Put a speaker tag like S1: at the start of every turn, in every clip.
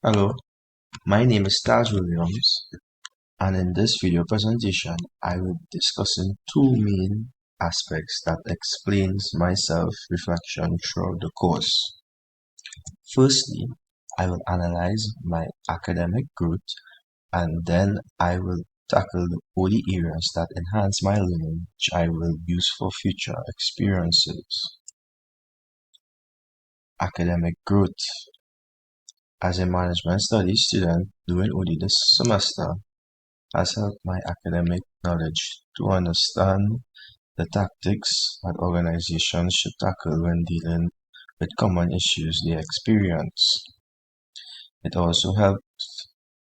S1: Hello, my name is Tajh and in this video presentation, I will be discussing two main aspects that explains my self-reflection throughout the course. Firstly, I will analyze my academic growth and then I will tackle the only areas that enhance my learning which I will use for future experiences. Academic growth. As a management studies student doing OD this semester, has helped my academic knowledge to understand the tactics that organizations should tackle when dealing with common issues they experience. It also helped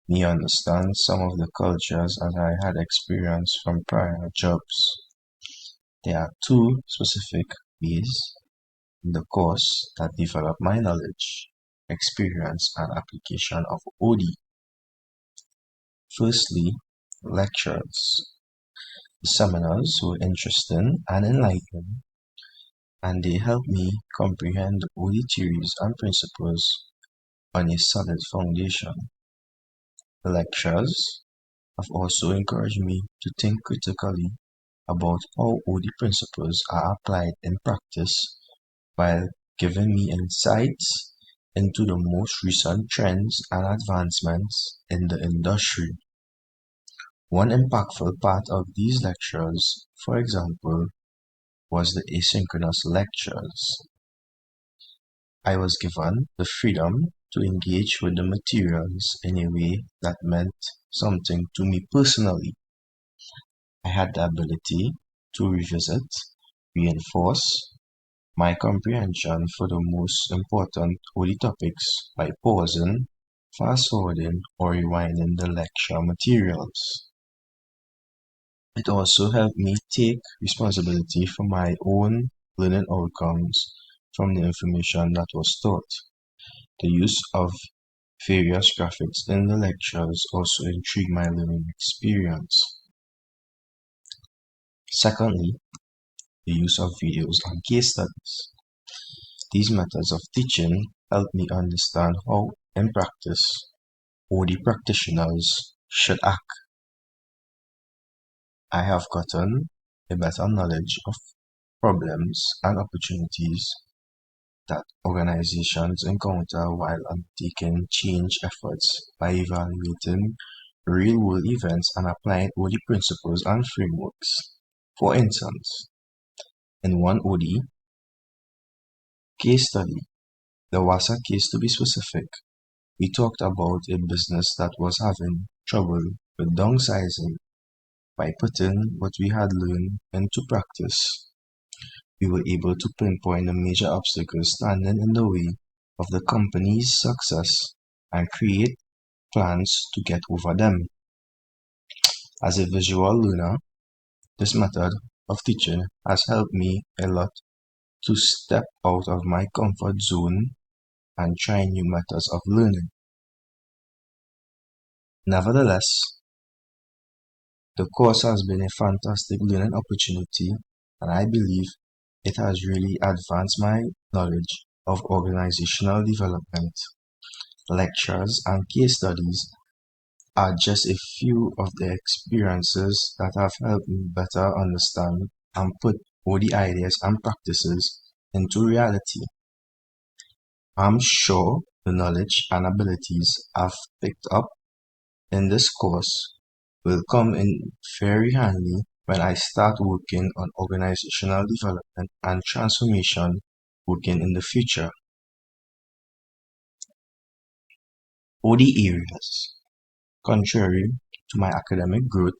S1: me understand some of the cultures as I had experienced from prior jobs. There are two specific ways in the course that develop my knowledge, experience, and application of OD. Firstly, lectures. The seminars were interesting and enlightening, and they helped me comprehend all the theories and principles on a solid foundation. The lectures have also encouraged me to think critically about how all the principles are applied in practice while giving me insights into the most recent trends and advancements in the industry. One impactful part of these lectures, for example, was the asynchronous lectures. I was given the freedom to engage with the materials in a way that meant something to me personally. I had the ability to revisit, reinforce my comprehension for the most important OD topics by pausing, fast forwarding, or rewinding the lecture materials. It also helped me take responsibility for my own learning outcomes from the information that was taught. The use of various graphics in the lectures also intrigued my learning experience. Secondly, the use of videos and case studies. These methods of teaching help me understand how, in practice, OD practitioners should act. I have gotten a better knowledge of problems and opportunities that organizations encounter while undertaking change efforts by evaluating real-world events and applying OD principles and frameworks. For instance, in one OD case study, the WASA case to be specific, we talked about a business that was having trouble with downsizing. By putting what we had learned into practice, we were able to pinpoint the major obstacles standing in the way of the company's success and create plans to get over them. As a visual learner, this method of teaching has helped me a lot to step out of my comfort zone and try new methods of learning. Nevertheless, the course has been a fantastic learning opportunity, and I believe it has really advanced my knowledge of organizational development. Lectures and case studies are just a few of the experiences that have helped me better understand and put all the ideas and practices into reality. I'm sure the knowledge and abilities I've picked up in this course will come in very handy when I start working on organizational development and transformation working in the future. OD areas. Contrary to my academic growth,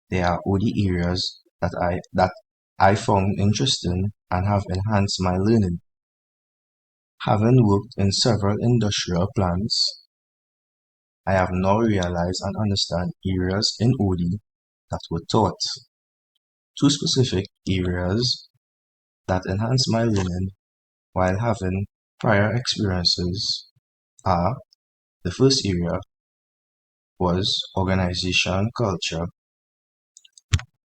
S1: there are OD areas that I found interesting and have enhanced my learning. Having worked in several industrial plants, I have now realized and understand areas in OD that were taught. Two specific areas that enhance my learning while having prior experiences are: the first area was organization culture.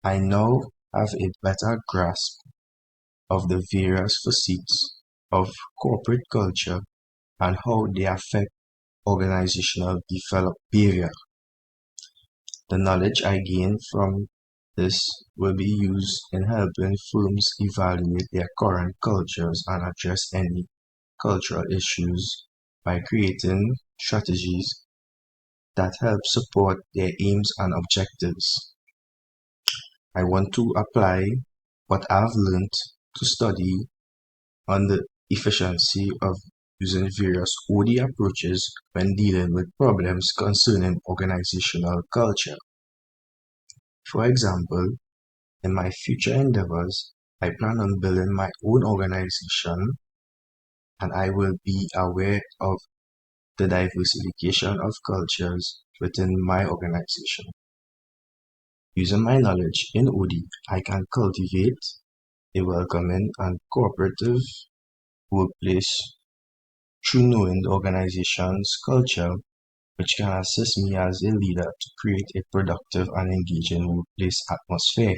S1: I now have a better grasp of the various facets of corporate culture and how they affect organizational behavior. The knowledge I gain from this will be used in helping firms evaluate their current cultures and address any cultural issues by creating strategies that help support their aims and objectives. I want to apply what I've learned to study on the efficiency of using various OD approaches when dealing with problems concerning organizational culture. For example, in my future endeavors, I plan on building my own organization and I will be aware of the diversification of cultures within my organization. Using my knowledge in OD, I can cultivate a welcoming and cooperative workplace through knowing the organization's culture, which can assist me as a leader to create a productive and engaging workplace atmosphere.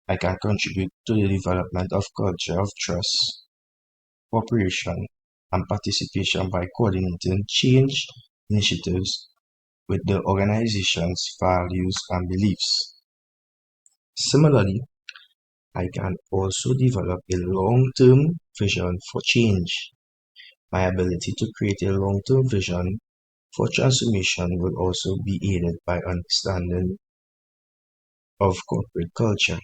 S1: I can contribute to the development of culture of trust, cooperation, and participation by coordinating change initiatives with the organization's values and beliefs. Similarly, I can also develop a long-term vision for change. My ability to create a long-term vision for transformation will also be aided by understanding of corporate culture.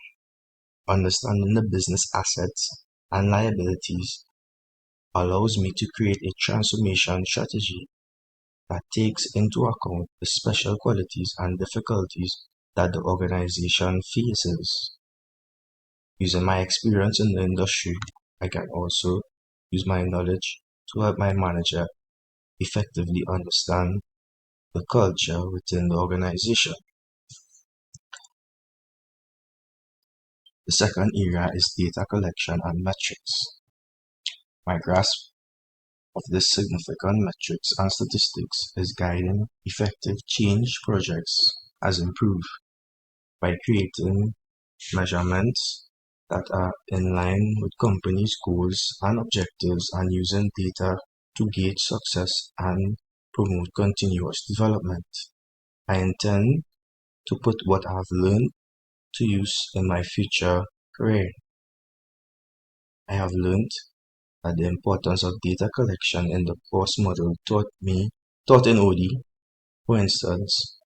S1: Understanding the business assets and liabilities allows me to create a transformation strategy that takes into account the special qualities and difficulties that the organization faces. Using my experience in the industry, I can also use my knowledge to help my manager effectively understand the culture within the organization. The second area is data collection and metrics. My grasp of this significant metrics and statistics is guiding effective change projects as improved by creating measurements that are in line with companies' goals and objectives and using data to gauge success and promote continuous development. I intend to put what I've learned to use in my future career. I have learned that the importance of data collection in the course model taught in OD. For instance,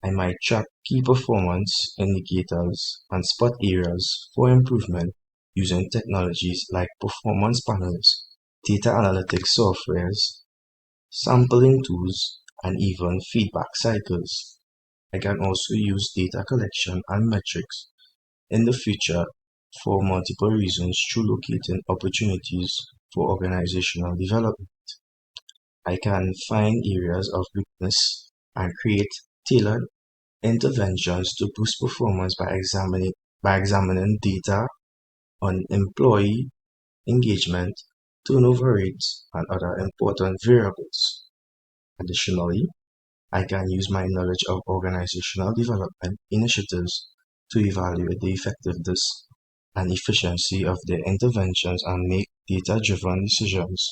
S1: I might track key performance indicators and spot areas for improvement using technologies like performance panels, data analytics softwares, sampling tools, and even feedback cycles. I can also use data collection and metrics in the future for multiple reasons through locating opportunities for organizational development. I can find areas of weakness and create tailored interventions to boost performance by examining data on employee engagement, turnover rates, and other important variables. Additionally, I can use my knowledge of organizational development initiatives to evaluate the effectiveness and efficiency of their interventions and make data-driven decisions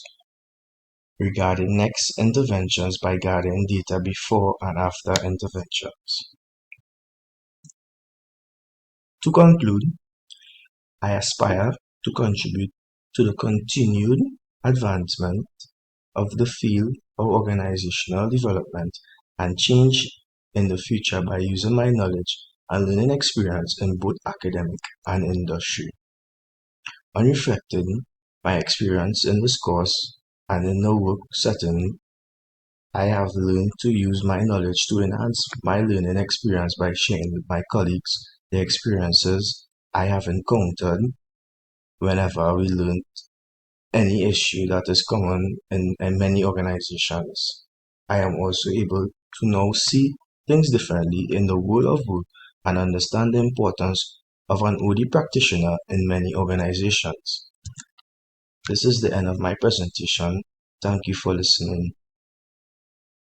S1: regarding next interventions by gathering data before and after interventions. To conclude, I aspire to contribute to the continued advancement of the field of organizational development and change in the future by using my knowledge and learning experience in both academic and industry. On reflecting my experience in this course and in the work setting, I have learned to use my knowledge to enhance my learning experience by sharing with my colleagues the experiences I have encountered whenever we learn any issue that is common in many organizations. I am also able to now see things differently in the world of work and understand the importance of an OD practitioner in many organizations. This is the end of my presentation. Thank you for listening.